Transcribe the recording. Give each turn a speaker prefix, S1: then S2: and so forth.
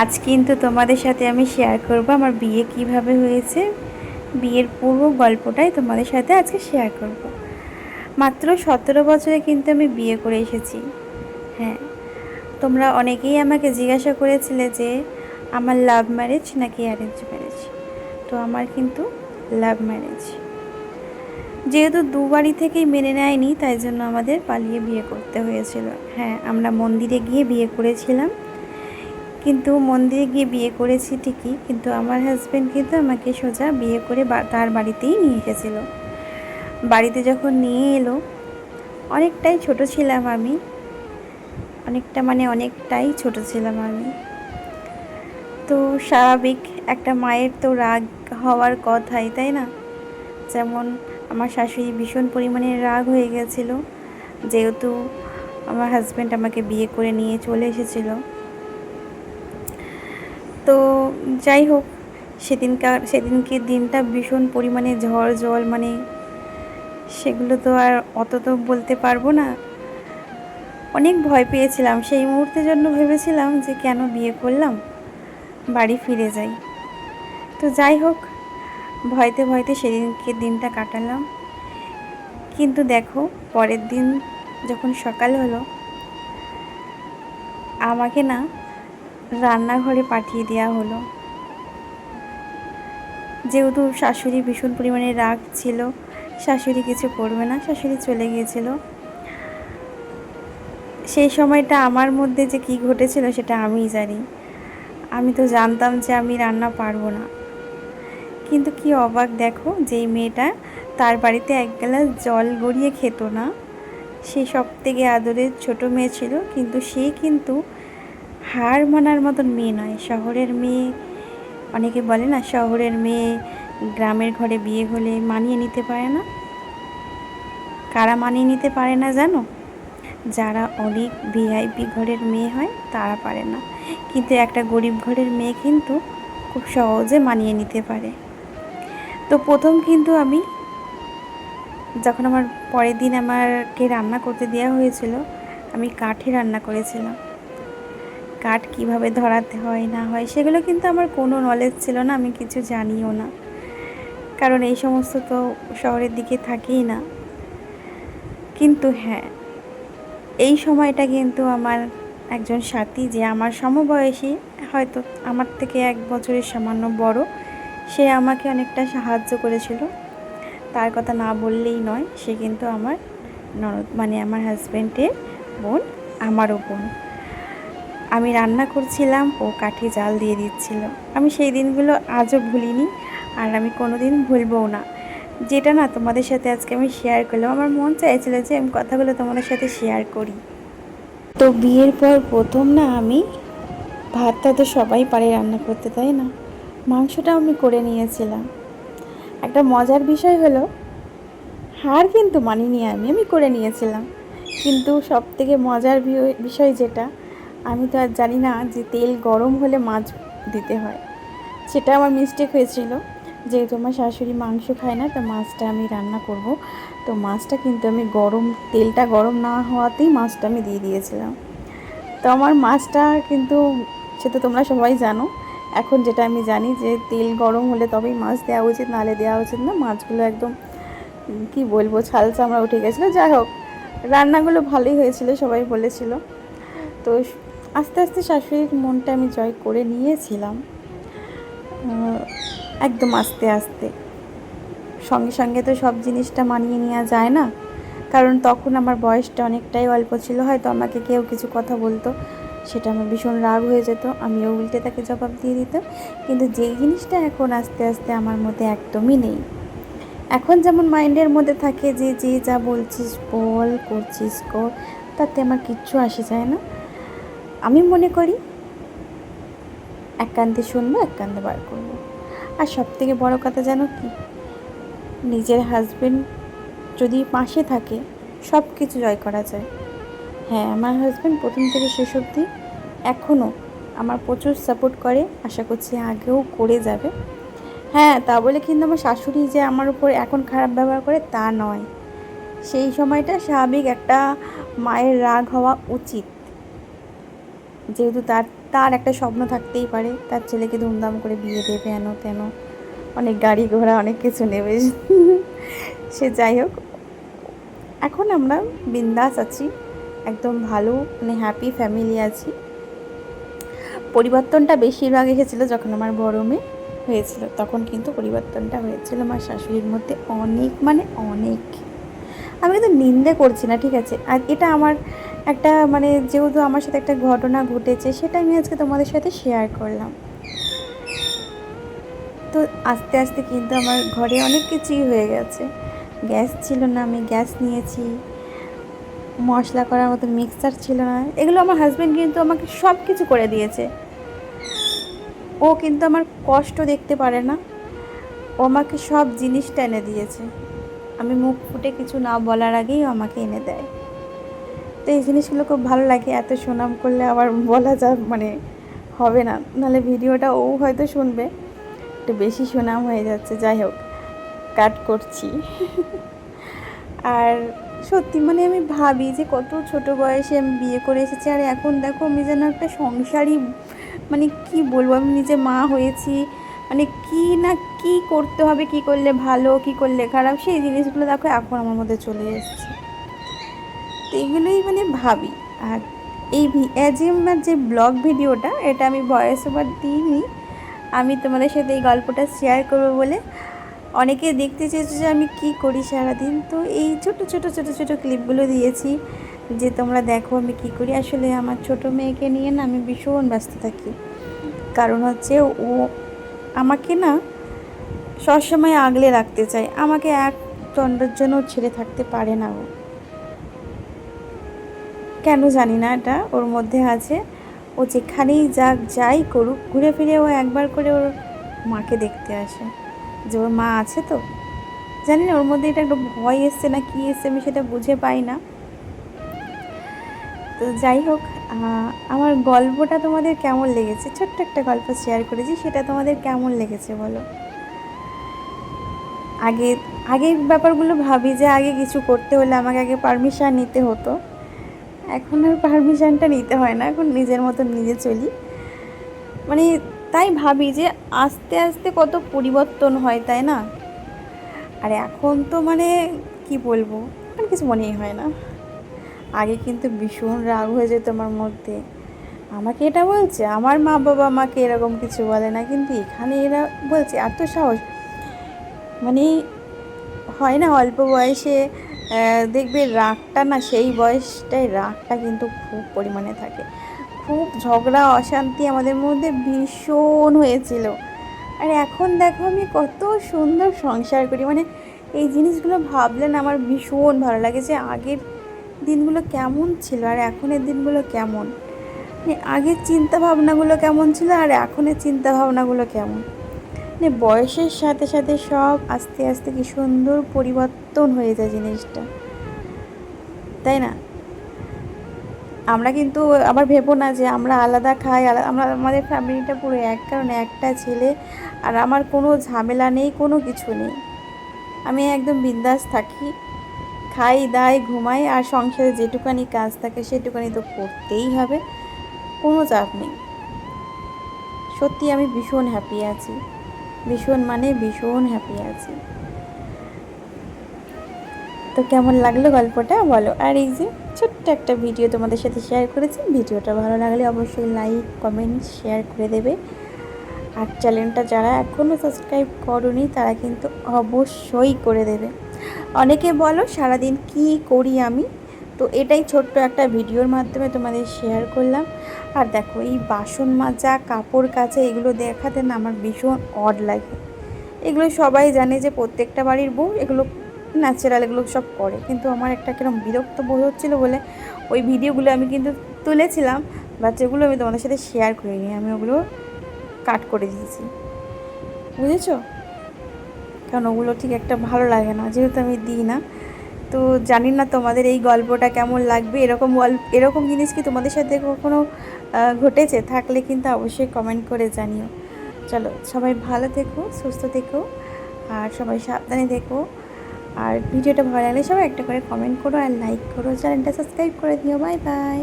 S1: আজ কিন্তু তোমাদের সাথে আমি শেয়ার করব আমার বিয়ে কিভাবে হয়েছে। বিয়ের পুরো গল্পটাই তোমাদের সাথে আজকে শেয়ার করব। মাত্র 17 বছরে কিন্তু আমি বিয়ে করে এসেছি। হ্যাঁ, তোমরা অনেকেই আমাকে জিজ্ঞাসা করেছিলে যে আমার লাভ ম্যারেজ নাকি অ্যারেঞ্জ ম্যারেজ। তো আমার কিন্তু লাভ ম্যারেজ। যেহেতু দু বাড়ি থেকেই মেনে নেয়নি, তাই জন্য আমাদের পালিয়ে বিয়ে করতে হয়েছিল। হ্যাঁ, আমরা মন্দিরে গিয়ে বিয়ে করেছিলাম, কিন্তু মন্দিরে গিয়ে বিয়ে করেছি ঠিকই, কিন্তু আমার হাজব্যান্ড কিন্তু আমাকে সোজা বিয়ে করে তার বাড়িতেই নিয়ে এসেছিলো। বাড়িতে যখন নিয়ে এলো, অনেকটাই ছোট ছিলাম আমি, অনেকটাই ছোট ছিলাম আমি। তো স্বাভাবিক, একটা মায়ের তো রাগ হওয়ার কথাই, তাই না? যেমন আমার শাশুড়ি ভীষণ পরিমাণে রাগ হয়ে গেছিল, যেহেতু আমার হাজব্যান্ড আমাকে বিয়ে করে নিয়ে চলে এসেছিলো। তো যাই হোক, সেদিনকে দিনটা ভীষণ পরিমাণে ঝড় জল, সেগুলো তো আর অত তো বলতে পারবো না। অনেক ভয় পেয়েছিলাম সেই মুহূর্তের জন্য, ভেবেছিলাম যে কেন বিয়ে করলাম, বাড়ি ফিরে যাই। তো যাই হোক, ভয়তে ভয়তে সেদিনকে দিনটা কাটালাম। কিন্তু দেখো, পরের দিন যখন সকাল হলো, আমাকে না রান্নাঘরে পাঠিয়ে দেওয়া হলো। যেহেতু শাশুড়ি ভীষণ পরিমাণে রাগ ছিল, শাশুড়ি কিছু করবে না, শাশুড়ি চলে গিয়েছিল। সেই সময়টা আমার মধ্যে যে কী ঘটেছিল সেটা আমিই জানি। আমি তো জানতাম যে আমি রান্না পারবো না, কিন্তু কি অবাক দেখো, যেই মেয়েটা তার বাড়িতে এক গ্লাস জল গড়িয়ে খেত না, সে সবথেকে আদরের ছোট মেয়ে ছিল, কিন্তু সে কিন্তু হার মানার মতন মেয়ে নয়। শহরের মেয়ে, অনেকে বলে না শহরের মেয়ে গ্রামের ঘরে বিয়ে হলে মানিয়ে নিতে পারে না। কারা মানিয়ে নিতে পারে না জানো? যারা অনেক ভিআইপি ঘরের মেয়ে হয় তারা পারে না, কিন্তু একটা গরিব ঘরের মেয়ে কিন্তু খুব সহজে মানিয়ে নিতে পারে। তো প্রথম কিন্তু আমি যখন আমার পরের দিন আমাকে রান্না করতে দেওয়া হয়েছিল, আমি কাঠে রান্না করেছিলাম। কাঠ কিভাবে ধরাতে হয় না হয় সেগুলো কিন্তু আমার কোনো নলেজ ছিল না, আমি কিছু জানিও না, কারণ এই সমস্ত তো শহরের দিকে থাকেই না। কিন্তু হ্যাঁ, এই সময়টা কিন্তু আমার একজন সাথী, যে আমার সমবয়সী, হয়তো আমার থেকে 1 বছরের সামান্য বড়, সে আমাকে অনেকটা সাহায্য করেছিল। তার কথা না বললেই নয়, সে কিন্তু আমার ননদ, আমার হাজব্যান্ডের বোন, আমারও বোন। আমি রান্না করছিলাম, ও কাঠে জাল দিয়ে দিচ্ছিল। আমি সেই দিনগুলো আজও ভুলিনি, আর আমি কোনো দিন ভুলবও না। যেটা না তোমাদের সাথে আজকে আমি শেয়ার করলাম, আমার মন চাইছিল যে আমি কথাগুলো তোমাদের সাথে শেয়ার করি। তো বিয়ের পর প্রথম না আমি, ভাতটা তো সবাই পারে রান্না করতে, তাই না? মাংসটাও আমি করে নিয়েছিলাম। একটা মজার বিষয় হলো, হার কিন্তু মানিনি, আমি করে নিয়েছিলাম। কিন্তু সব থেকে মজার বিষয় যেটা, আমি তো আর জানি না যে তেল গরম হলে মাছ দিতে হয়। সেটা আমার মিস্টেক হয়েছিল। যেহেতু আমার শাশুড়ি মাংস খায় না, তো মাছটা আমি রান্না করব, তো মাছটা কিন্তু আমি তেলটা গরম না হওয়াতেই মাছটা আমি দিয়ে দিয়েছিলাম। তো আমার মাছটা কিন্তু, সেটা তোমরা সবাই জানো, এখন যেটা আমি জানি যে তেল গরম হলে তবেই মাছ দেওয়া উচিত, নাহলে দেওয়া উচিত না। মাছগুলো একদম কি বলবো, ছাল চামড়া উঠে গেছিলো। যাই হোক, রান্নাগুলো ভালোই হয়েছিল, সবাই বলেছিল। তো আস্তে আস্তে শাশুড়ির মনটা আমি জয় করে নিয়েছিলাম, একদম আস্তে আস্তে। সঙ্গে সঙ্গে তো সব জিনিসটা মানিয়ে নেওয়া যায় না, কারণ তখন আমার বয়সটা অনেকটাই অল্প ছিল। হয়তো আমাকে কেউ কিছু কথা বলতো, সেটা আমার ভীষণ রাগ হয়ে যেত, আমিও উল্টে তাকে জবাব দিয়ে দিতাম। কিন্তু যেই জিনিসটা এখন আস্তে আস্তে আমার মধ্যে একদমই নেই। এখন যেমন মাইন্ডের মধ্যে থাকে যে যে যা বলছিস বল, করছিস কর, তাতে আমার কিচ্ছু আসে যায় না। আমি মনে করি এক কান্দে শুনবো, এক কান্দে বার করবো। আর সব থেকে বড়ো কথা জানো কি, নিজের হাজবেন্ড যদি পাশে থাকে, সব কিছু জয় করা যায়। হ্যাঁ, আমার হাজব্যান্ড প্রথম থেকে শেষ অবধি এখনও আমার প্রচুর সাপোর্ট করে, আশা করছি আগেও করে যাবে। হ্যাঁ, তা বলে কিন্তু আমার শাশুড়ি যে আমার উপর এখন খারাপ ব্যবহার করে তা নয়। সেই সময়টা স্বাভাবিক, একটা মায়ের রাগ হওয়া উচিত, যেহেতু তার একটা স্বপ্ন থাকতেই পারে তার ছেলেকে ধুমধাম করে বিয়ে দেবে, হেন তেন, অনেক গাড়ি ঘোড়া অনেক কিছু নেবে। সে যাই হোক, এখন আমরা বিন্দাস আছি, একদম ভালো, মানে হ্যাপি ফ্যামিলি আছি। পরিবর্তনটা বেশিরভাগ এসেছিলো যখন আমার বড় মেয়ে হয়েছিল, তখন কিন্তু পরিবর্তনটা হয়েছিল আমার শাশুড়ির মধ্যে অনেক, মানে অনেক। আমি কিন্তু নিন্দে করছি না, ঠিক আছে, আর এটা আমার একটা, মানে যেহেতু আমার সাথে একটা ঘটনা ঘটেছে সেটা আমি আজকে তোমাদের সাথে শেয়ার করলাম। তো আস্তে আস্তে কিন্তু আমার ঘরে অনেক কিছুই হয়ে গেছে। গ্যাস ছিল না, আমি গ্যাস নিয়েছি। মশলা করার মতো মিক্সার ছিল না, এগুলো আমার হাজব্যান্ড কিন্তু আমাকে সব কিছু করে দিয়েছে। ও কিন্তু আমার কষ্ট দেখতে পারে না, ও আমাকে সব জিনিসটা এনে দিয়েছে। আমি মুখ ফুটে কিছু না বলার আগেই ও আমাকে এনে দেয়। তো এই জিনিসগুলো খুব ভালো লাগে। এত সুনাম করলে আবার বলা মানে হবে না, নাহলে ভিডিওটা ও হয়তো শুনবে, একটু বেশি সুনাম হয়ে যাচ্ছে। যাই হোক, কাট করছি। আর সত্যি মানে আমি ভাবি যে কত ছোট বয়সে আমি বিয়ে করে এসেছি, আর এখন দেখো আমি যেন একটা সংসারী, মানে কি বলবো, আমি নিজে মা হয়েছি, মানে কি না কি করতে হবে, কি করলে ভালো, কি করলে খারাপ, সেই জিনিসগুলো দেখো এখন আমার মধ্যে চলে এসেছে। তো এগুলোই মানে ভাবি। আর এই আমার যে ব্লগ ভিডিওটা, এটা আমি ভয়েস ওভার দিইনি, আমি তোমাদের সাথে এই গল্পটা শেয়ার করবো বলে অনেকে দেখতে চেয়েছে যে আমি কি করি সারাদিন। তো এই ছোট ছোট ছোট ছোট ক্লিপগুলো দিয়েছি যে তোমরা দেখো আমি কি করি। আসলে আমার ছোট মেয়েকে নিয়ে না আমি ভীষণ ব্যস্ত থাকি, কারণ হচ্ছে ও আমাকে না সবসময় আগলে রাখতে চায়, আমাকে এক দণ্ডের জন্য ছেড়ে থাকতে পারে না। ও কেন জানি না, এটা ওর মধ্যে আছে। ও যেখানেই যাই করুক, ঘুরে ফিরে ও একবার করে ওর মাকে দেখতে আসে, যে ওর মা আছে। তো জানি না ওর মধ্যে এটা একটা ভয় এসছে না কি এসছে, আমি সেটা বুঝে পাই না। তো যাই হোক, আমার গল্পটা তোমাদের কেমন লেগেছে, ছোট্ট একটা গল্প শেয়ার করেছি, সেটা তোমাদের কেমন লেগেছে বলো। আগে আগের ব্যাপারগুলো ভাবি যে আগে কিছু করতে হলে আমাকে আগে পারমিশন নিতে হতো, এখন আর পারমিশনটা নিতে হয় না, এখন নিজের মতো নিজে চলি। মানে তাই ভাবি যে আস্তে আস্তে কত পরিবর্তন হয়, তাই না। আর এখন তো মানে কি বলবো, আর কিছু মনেই হয় না। আগে কিন্তু ভীষণ রাগ হয়ে যেত আমার মধ্যে, আমাকে এটা বলছে, আমার মা বাবা আমাকে এরকম কিছু বলে না, কিন্তু এখানে এরা বলছে, এত সাহস। মানে হয় না অল্প বয়সে দেখবে রাগটা না, সেই বয়সটায় রাগটা কিন্তু খুব পরিমাণে থাকে। খুব ঝগড়া অশান্তি আমাদের মধ্যে ভীষণ হয়েছিল। আর এখন দেখো আমি কত সুন্দর সংসার করি, মানে এই জিনিসগুলো ভাবলে না আমার ভীষণ ভালো লাগে যে আগের দিনগুলো কেমন ছিল আর এখনের দিনগুলো কেমন, মানে আগের চিন্তা ভাবনাগুলো কেমন ছিল আর এখনের চিন্তা ভাবনাগুলো কেমন। মানে বয়সের সাথে সাথে সব আস্তে আস্তে কি সুন্দর পরিবর্তন হয়ে যায় জিনিসটা, তাই না। আমরা কিন্তু আবার ভেবো না যে আমরা আলাদা খাই, আমরা আমাদের ফ্যামিলিটা পুরো এক, কারণ একটা ছেলে আর আমার কোনো ঝামেলা নেই, কোনো কিছু নেই। আমি একদম বিন্দাস থাকি, খাই দাই ঘুমাই, আর সংসারে যেটুকানি কাজ থাকে সেটুকানি তো করতেই হবে, কোনো চাপ নেই। সত্যি আমি ভীষণ হ্যাপি আছি, ভীষণ মানে ভীষণ হ্যাপি আছি। তো কেমন লাগলো গল্পটা বলো। আর এই যে ছোট্ট একটা ভিডিও তোমাদের সাথে শেয়ার করেছি, ভিডিওটা ভালো লাগলে অবশ্যই লাইক কমেন্ট শেয়ার করে দেবে। আর চ্যানেলটা যারা এখনও সাবস্ক্রাইব করোনি তারা কিন্তু অবশ্যই করে দেবে। অনেকে বলো সারাদিন কি করি আমি, তো এটাই ছোট্ট একটা ভিডিওর মাধ্যমে তোমাদের শেয়ার করলাম। আর দেখো এই বাসন মাজা কাপড় কাচা এগুলো দেখাতে না আমার ভীষণ অড লাগে। এগুলো সবাই জানে যে প্রত্যেকটা বাড়ির বউ এগুলো ন্যাচারাল, এগুলো সব করে, কিন্তু আমার একটা কিরকম বিরক্ত বোধ হচ্ছিলো বলে ওই ভিডিওগুলো আমি কিন্তু তুলেছিলাম, বাট যেগুলো আমি তোমাদের সাথে শেয়ার করিনি, আমি ওগুলো কাট করে দিয়েছি, বুঝেছো। কারণ ওগুলো ঠিক একটা ভালো লাগে না, যেহেতু আমি দিই না। তো জানি না তোমাদের এই গল্পটা কেমন লাগবে, এরকম জিনিস কি তোমাদের সাথে কখনো ঘটেছে, থাকলে কিন্তু অবশ্যই কমেন্ট করে জানিও। চলো সবাই ভালো থেকো, সুস্থ থেকো, আর সবাই সাবধানে থেকো। আর ভিডিওটা ভালো লাগলে সবাই একটা করে কমেন্ট করো আর লাইক করো, চ্যানেলটা সাবস্ক্রাইব করে দিও। Bye bye.